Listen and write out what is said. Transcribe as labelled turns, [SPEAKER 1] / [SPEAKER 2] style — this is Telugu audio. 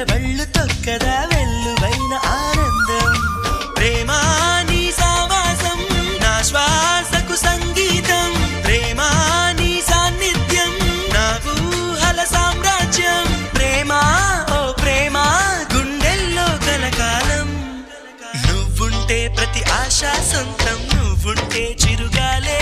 [SPEAKER 1] వెళ్ళు తొక్కదా వెల్లువైన ఆనందం ప్రేమ నీ సావాసం నా శ్వాసకు సంగీతం ప్రేమ నీ సాన్నిధ్యం నా ఊహల సామ్రాజ్యం ప్రేమ ఓ ప్రేమ గుండెల్లో కలకాలం నువ్వుంటే ప్రతి ఆశ సొంతం నువ్వుంటే చిరుగాలే